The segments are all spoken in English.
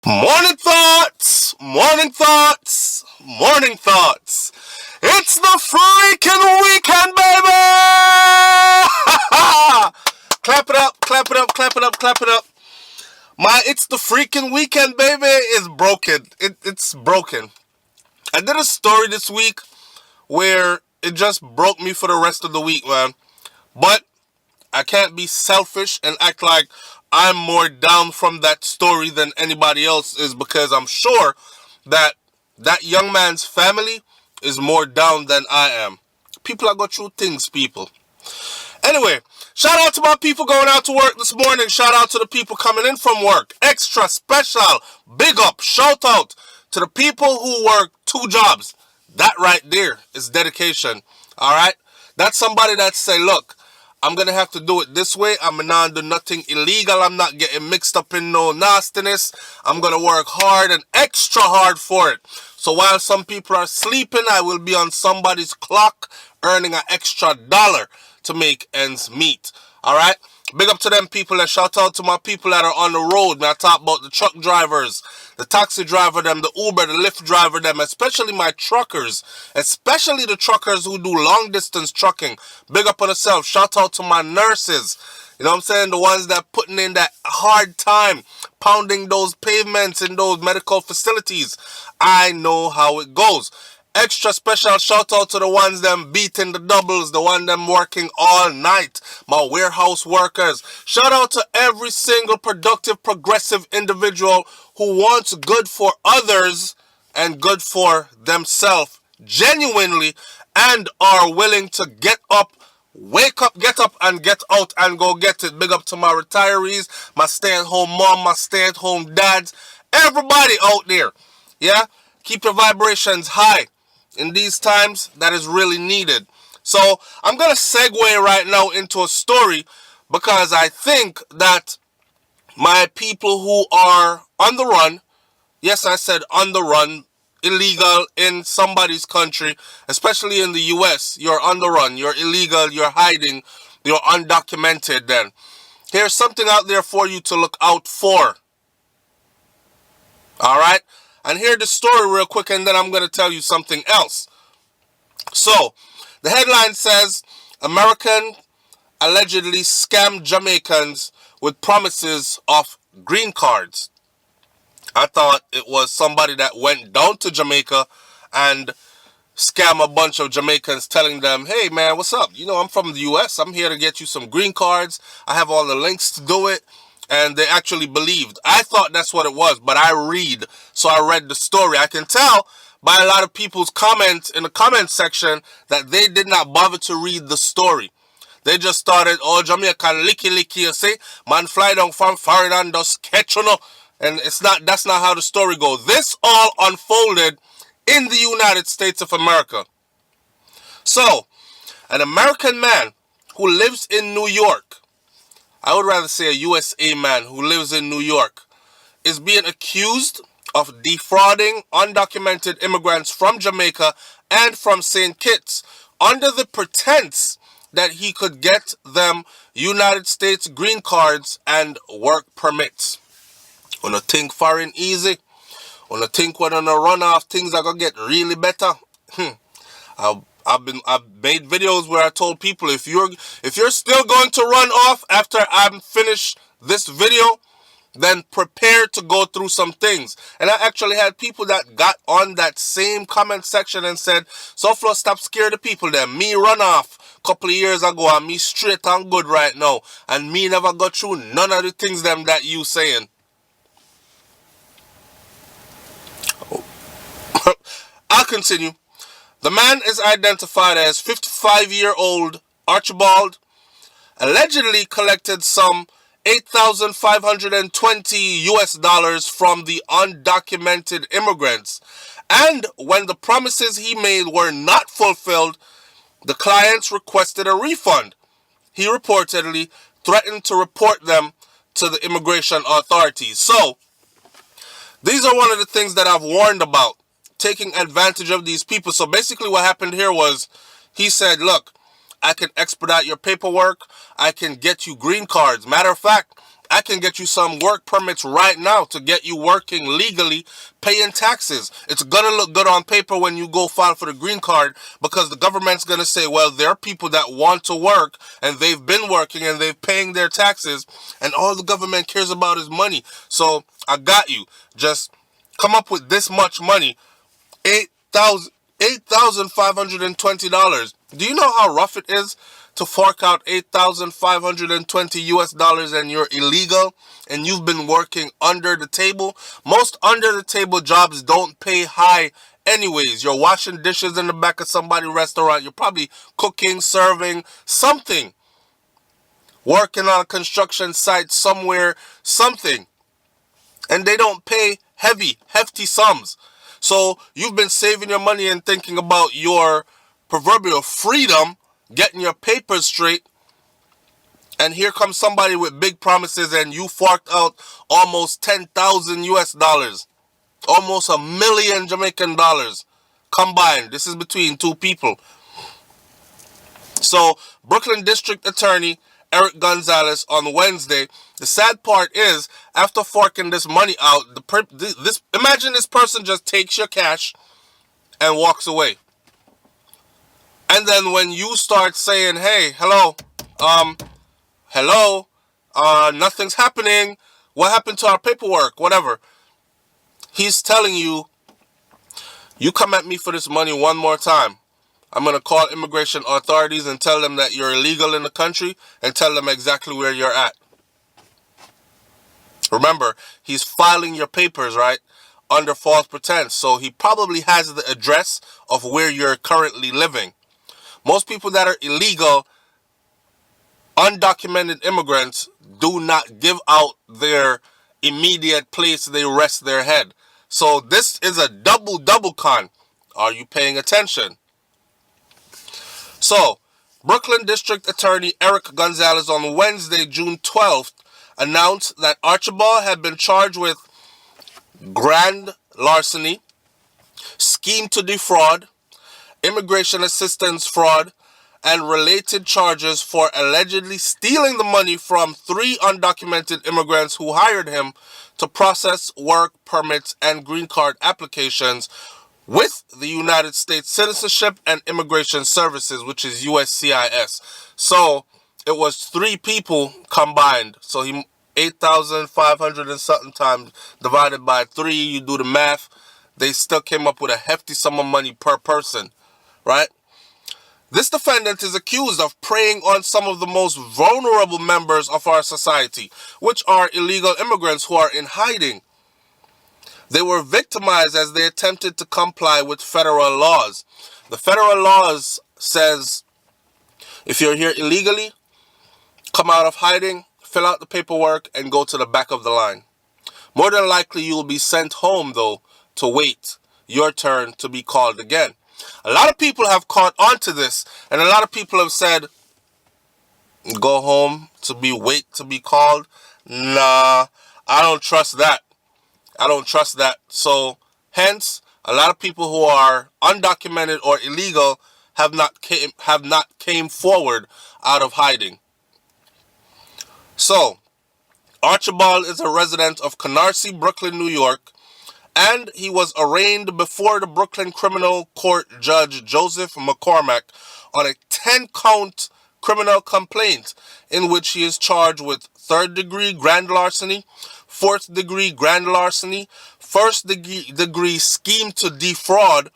Morning thoughts, morning thoughts, morning thoughts. It's the freaking weekend, baby! Clap it up, clap it up, clap it up, clap it up. My It's the freaking weekend, baby is broken. It's broken. I did a story this week where it just broke me for the rest of the week, man. But I can't be selfish and act like I'm more down from that story than anybody else is, because I'm sure that that young man's family is more down than I am. People are going through things, people. Anyway, shout out to my people going out to work this morning. Shout out to the people coming in from work. Extra special, big up, shout out to the people who work two jobs. That right there is dedication. All right? That's somebody that say, look, I'm going to have to do it this way. I'm not doing nothing illegal. I'm not getting mixed up in no nastiness. I'm going to work hard and extra hard for it. So while some people are sleeping, I will be on somebody's clock earning an extra dollar to make ends meet. All right? Big up to them people, and shout out to my people that are on the road. Man, I talk about the truck drivers, the taxi driver them, the Uber, the Lyft driver them, especially my truckers, especially the truckers who do long distance trucking. Big up on yourself. Shout out to my nurses. You know what I'm saying? The ones that putting in that hard time, pounding those pavements in those medical facilities. I know how it goes. Extra special shout out to the ones them beating the doubles, the one them working all night, my warehouse workers. Shout out to every single productive, progressive individual who wants good for others and good for themselves genuinely, and are willing to get up, wake up, get up and get out and go get it. Big up to my retirees, my stay-at-home mom, my stay-at-home dads, everybody out there. Yeah? Keep your vibrations high. In these times, that is really needed. So I'm going to segue right now into a story, because I think that my people who are on the run, yes, I said on the run, illegal in somebody's country, especially in the US, you're on the run, you're illegal, you're hiding, you're undocumented then. Here's something out there for you to look out for. All right? And hear the story real quick, and then I'm going to tell you something else. So, the headline says, American allegedly scammed Jamaicans with promises of green cards. I thought it was somebody that went down to Jamaica and scam a bunch of Jamaicans, telling them, hey man, what's up? You know, I'm from the US. I'm here to get you some green cards. I have all the links to do it. And they actually believed. I thought that's what it was, but I read. So I read the story. I can tell by a lot of people's comments in the comment section that they did not bother to read the story. They just started, oh, Jamaican licky, you see? Man fly down from foreign and just catch, you know. And that's not how the story goes. This all unfolded in the United States of America. So, an American man who lives in New York, I would rather say a USA man who lives in New York, is being accused of defrauding undocumented immigrants from Jamaica and from St. Kitts under the pretense that he could get them United States green cards and work permits. Wanna think foreign easy? Wanna think when on a runoff things are gonna get really better? I've made videos where I told people, if you're still going to run off after I'm finished this video, then prepare to go through some things. And I actually had people that got on that same comment section and said, SouFlo, stop scaring the people then. Me run off a couple of years ago and me straight and good right now. And me never got through none of the things them that you saying. I'll continue. The man is identified as 55-year-old Archibald, allegedly collected some $8,520 from the undocumented immigrants. And when the promises he made were not fulfilled, the clients requested a refund. He reportedly threatened to report them to the immigration authorities. So, these are one of the things that I've warned about, taking advantage of these people. So basically what happened here was, he said, look, I can expedite your paperwork. I can get you green cards. Matter of fact, I can get you some work permits right now to get you working legally, paying taxes. It's going to look good on paper when you go file for the green card, because the government's going to say, well, there are people that want to work and they've been working and they're paying their taxes, and all the government cares about is money. So I got you. Just come up with this much money, $8,520. Do you know how rough it is to fork out $8,520 and you're illegal and you've been working under the table? Most under the table jobs don't pay high anyways. You're washing dishes in the back of somebody's restaurant. You're probably cooking, serving, something. Working on a construction site somewhere, something. And they don't pay hefty sums. So you've been saving your money and thinking about your proverbial freedom, getting your papers straight, and here comes somebody with big promises and you forked out almost 10,000 US dollars, almost $1 million Jamaican dollars combined. This is between two people. So Brooklyn District Attorney Eric Gonzalez on Wednesday. The sad part is, after forking this money out, imagine this person just takes your cash and walks away. And then when you start saying, hey, hello, nothing's happening, what happened to our paperwork, whatever, he's telling you, you come at me for this money one more time, I'm going to call immigration authorities and tell them that you're illegal in the country and tell them exactly where you're at. Remember, he's filing your papers, right, under false pretense. So he probably has the address of where you're currently living. Most people that are illegal, undocumented immigrants, do not give out their immediate place they rest their head. So this is a double con. Are you paying attention? So, Brooklyn District Attorney Eric Gonzalez on Wednesday, June 12th, announced that Archibald had been charged with grand larceny, scheme to defraud, immigration assistance fraud, and related charges for allegedly stealing the money from 3 undocumented immigrants who hired him to process work permits and green card applications with the United States Citizenship and Immigration Services, which is USCIS. So it was 3 people combined. So he 8,500 and something times divided by 3. You do the math. They still came up with a hefty sum of money per person, right? This defendant is accused of preying on some of the most vulnerable members of our society, which are illegal immigrants who are in hiding. They were victimized as they attempted to comply with federal laws. The federal laws says, if you're here illegally, come out of hiding, fill out the paperwork, and go to the back of the line. More than likely, you will be sent home, though, to wait your turn to be called again. A lot of people have caught on to this, and a lot of people have said, go home wait to be called. Nah, I don't trust that. So, hence, a lot of people who are undocumented or illegal have not came forward out of hiding. So, Archibald is a resident of Canarsie, Brooklyn, New York, and he was arraigned before the Brooklyn Criminal Court Judge Joseph McCormack on a 10-count criminal complaint in which he is charged with third-degree grand larceny, fourth-degree grand larceny, first-degree scheme to defraud,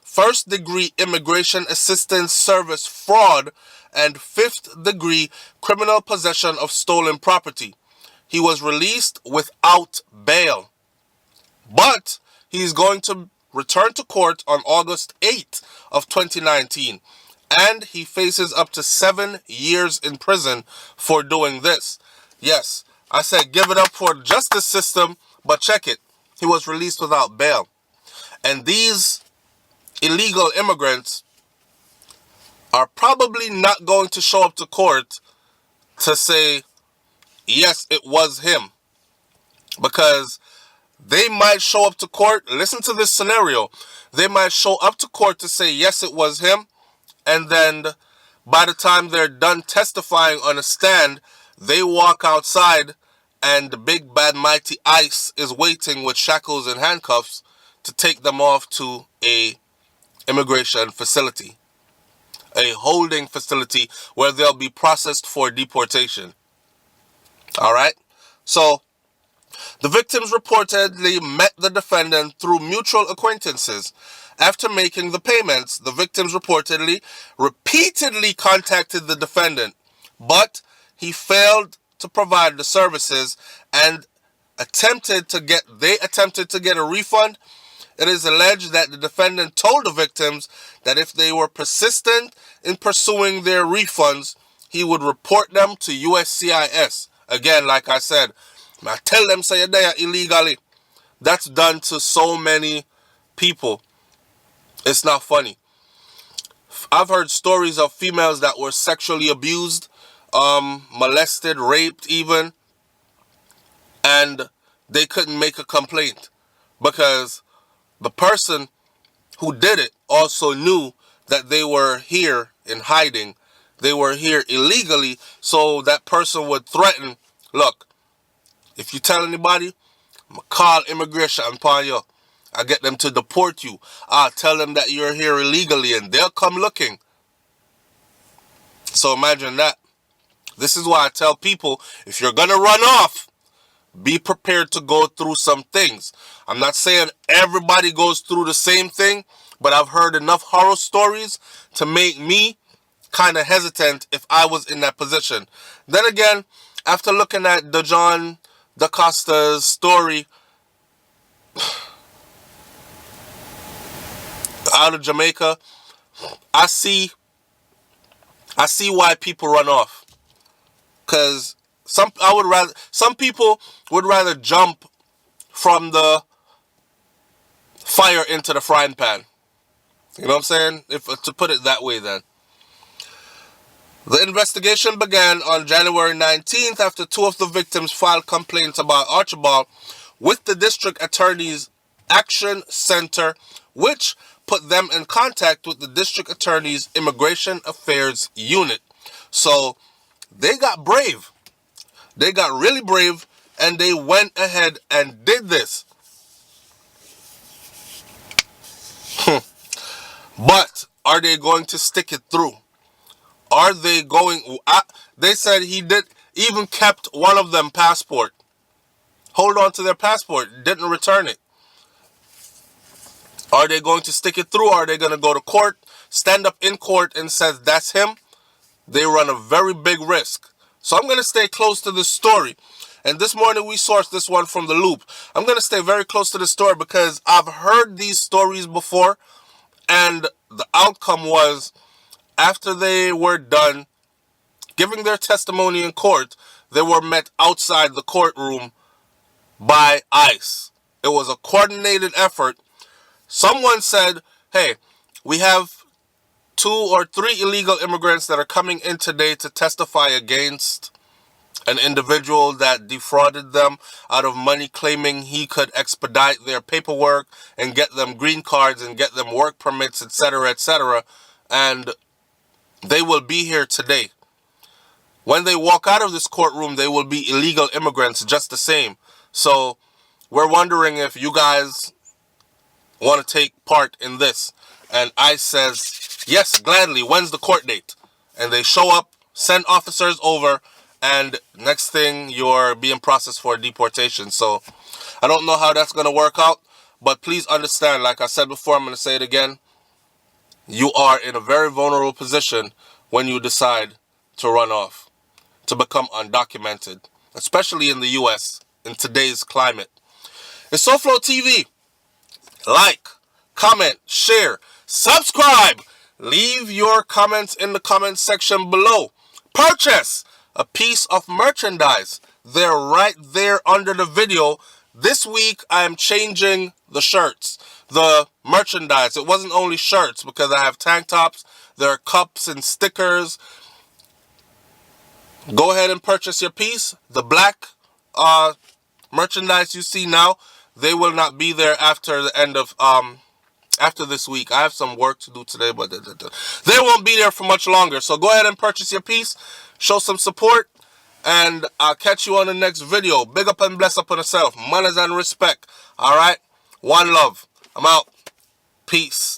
first-degree immigration assistance service fraud, and fifth-degree criminal possession of stolen property. He was released without bail, but he's going to return to court on August 8th of 2019, and he faces up to 7 years in prison for doing this. Yes, I said give it up for the justice system, but check it. He was released without bail. And these illegal immigrants are probably not going to show up to court to say, yes, it was him. Because they might show up to court, listen to this scenario, they might show up to court to say, yes, it was him, and then by the time they're done testifying on a stand, they walk outside and the big bad mighty ICE is waiting with shackles and handcuffs to take them off to a immigration facility, a holding facility where they'll be processed for deportation. All right? So the victims reportedly met the defendant through mutual acquaintances. After making the payments, the victims reportedly repeatedly contacted the defendant, but he failed to provide the services and attempted to get a refund. It is alleged that the defendant told the victims that if they were persistent in pursuing their refunds, he would report them to USCIS. Again, like I said, I tell them say you're there illegally. That's done to so many people. It's not funny. I've heard stories of females that were sexually abused, molested, raped even, and they couldn't make a complaint because the person who did it also knew that they were here in hiding. They were here illegally, so that person would threaten, look, if you tell anybody, I'm going to call immigration upon you. I get them to deport you. I'll tell them that you're here illegally and they'll come looking. So imagine that. This is why I tell people, if you're going to run off, be prepared to go through some things. I'm not saying everybody goes through the same thing, but I've heard enough horror stories to make me kind of hesitant if I was in that position. Then again, after looking at Dejon DaCosta's story out of Jamaica, I see why people run off. Because some people would rather jump from the fire into the frying pan. You know what I'm saying? To put it that way then. The investigation began on January 19th after two of the victims filed complaints about Archibald with the District Attorney's Action Center, which put them in contact with the District Attorney's Immigration Affairs Unit. So they got brave. They got really brave and they went ahead and did this. But are they going to stick it through? Are they going... they said he did even kept one of them passport. Hold on to their passport. Didn't return it. Are they going to stick it through? Are they going to go to court, stand up in court and says that's him? They run a very big risk. So I'm going to stay close to this story. And this morning we sourced this one from The Loop. I'm going to stay very close to the story because I've heard these stories before. And the outcome was, after they were done giving their testimony in court, they were met outside the courtroom by ICE. It was a coordinated effort. Someone said, hey, we have 2 or 3 illegal immigrants that are coming in today to testify against an individual that defrauded them out of money, claiming he could expedite their paperwork and get them green cards and get them work permits, etc., etc. And they will be here today. When they walk out of this courtroom, they will be illegal immigrants just the same. So we're wondering if you guys want to take part in this. And ICE says, yes, gladly. When's the court date? And they show up, send officers over, and next thing, you're being processed for deportation. So I don't know how that's going to work out, but please understand, like I said before, I'm going to say it again. You are in a very vulnerable position when you decide to run off, to become undocumented, especially in the U.S. in today's climate. It's SouFLoTV. Like, comment, share, subscribe. Leave your comments in the comment section below. Purchase a piece of merchandise. They're right there under the video. This week, I am changing the shirts, the merchandise. It wasn't only shirts because I have tank tops. There are cups and stickers. Go ahead and purchase your piece. The black merchandise you see now, they will not be there after the end of after this week. I have some work to do today, but they won't be there for much longer. So go ahead and purchase your piece. Show some support. And I'll catch you on the next video. Big up and bless up on yourself. Manners and respect. Alright? One love. I'm out. Peace.